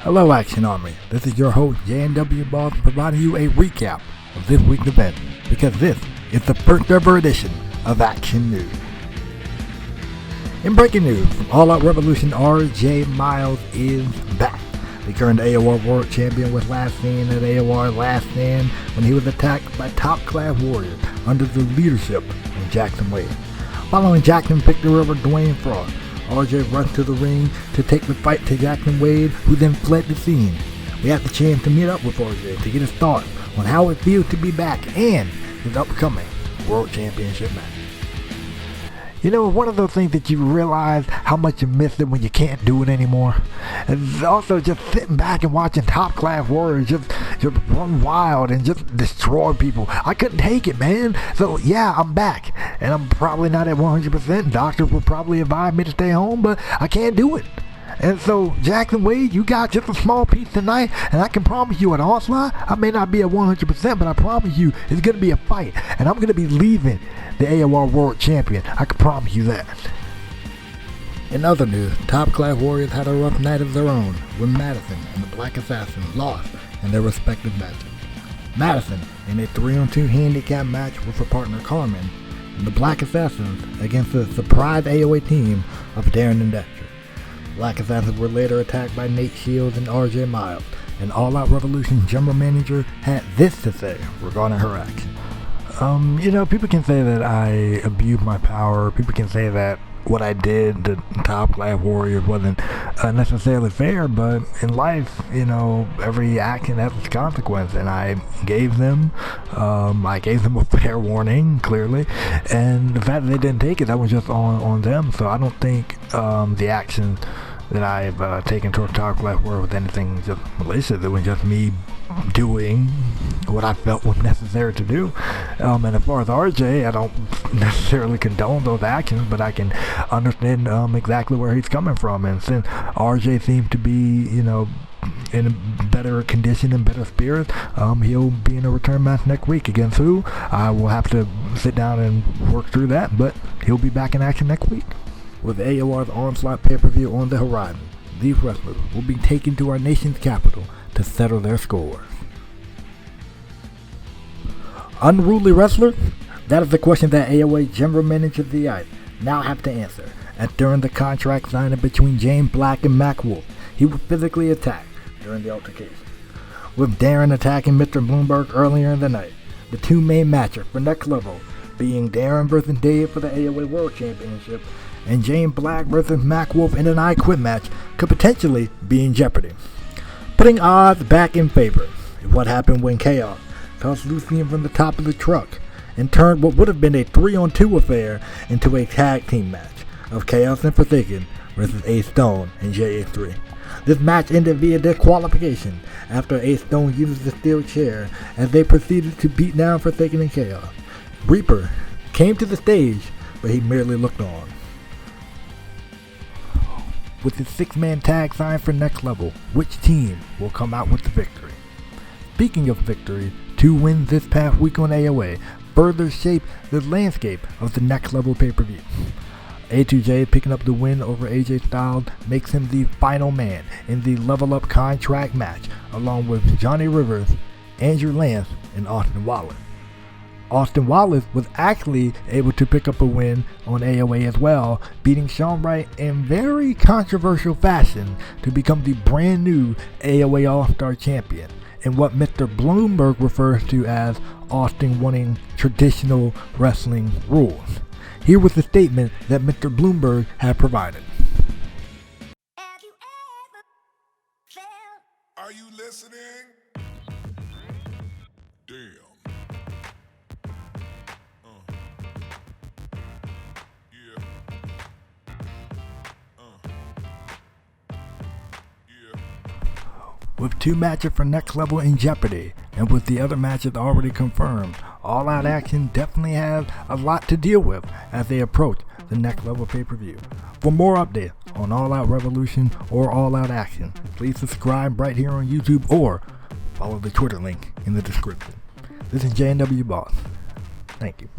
Hello Action Army, this is your host J&W Boss providing you a recap of this week's event because this is the first ever edition of Action News. In breaking news, from All Out Revolution, RJ Miles is back. The current AOR World Champion was last seen at AOR last stand when he was attacked by top-class warriors under the leadership of Jackson Wade. Following Jackson's victory over Dwayne Frost, RJ rushed to the ring to take the fight to Jackson Wade, who then fled the scene. We had the chance to meet up with RJ to get his thoughts on how it feels to be back and his upcoming World Championship match. You know, one of those things that you realize how much you miss it when you can't do it anymore. And also just sitting back and watching top-class warriors just run wild and just destroy people. I couldn't take it, man. So, yeah, I'm back. And I'm probably not at 100%. Doctors will probably advise me to stay home, but I can't do it. And so, Jackson Wade, you got just a small piece tonight, and I can promise you at Onslaught, I may not be at 100%, but I promise you it's going to be a fight, and I'm going to be leaving the AOR World Champion. I can promise you that. In other news, Top Class Warriors had a rough night of their own when Madison and the Black Assassins lost in their respective matches. Madison in a 3-on-2 handicap match with her partner Carmen, and the Black Assassins against the surprise AOA team of Darren and Dexter. Black Assassins were later attacked by Nate Shields and RJ Miles, and All Out Revolution general manager had this to say regarding her action. People can say that I abused my power. People can say that what I did to Top Class Warriors wasn't necessarily fair, but in life, every action has its consequence, and I gave them a fair warning, clearly, and the fact that they didn't take it, that was just on them. So I don't think the action that I've taken towards Top Class Warriors was anything just malicious. It was just me doing what I felt was necessary to do. And as far as RJ, I don't necessarily condone those actions, but I can understand exactly where he's coming from. And since RJ seems to be, in a better condition and better spirit, he'll be in a return match next week against who? I will have to sit down and work through that, but he'll be back in action next week. With AOR's Onslaught pay-per-view on the horizon, these wrestlers will be taken to our nation's capital to settle their scores. Unruly wrestler? That is the question that AOA General Manager The now have to answer, as during the contract signing between James Black and Mac Wolf, he was physically attacked during the altercation. With Darren attacking Mr. Bloomberg earlier in the night, the two main matches for next level being Darren versus Dave for the AOA World Championship and James Black versus Mac Wolf in an I Quit match could potentially be in jeopardy. Putting odds back in favor is what happened when Chaos tossed Lucien from the top of the truck and turned what would have been a 3-on-2 affair into a tag team match of Chaos and Forsaken versus Ace Stone and JA3. This match ended via disqualification after Ace Stone used the steel chair as they proceeded to beat down Forsaken and Chaos. Reaper came to the stage, but he merely looked on. With the 6-man tag signed for next level, which team will come out with the victory? Speaking of victory, 2 wins this past week on AOA further shape the landscape of the next level pay-per-view. A2J picking up the win over AJ Styles makes him the final man in the Level Up contract match, along with Johnny Rivers, Andrew Lance, and Austin Wallace. Austin Wallace was actually able to pick up a win on AOA as well, beating Sean Wright in very controversial fashion to become the brand new AOA All-Star Champion, in what Mr. Bloomberg refers to as Austin wanting traditional wrestling rules. Here was the statement that Mr. Bloomberg had provided. Have you ever felt? Are you listening? Damn. Yeah. Yeah. With 2 matches for next level in jeopardy, and with the other matches already confirmed, All Out Action definitely has a lot to deal with as they approach the next level pay-per-view. For more updates on All Out Revolution or All Out Action, please subscribe right here on YouTube or follow the Twitter link in the description. This is J&W Boss. Thank you.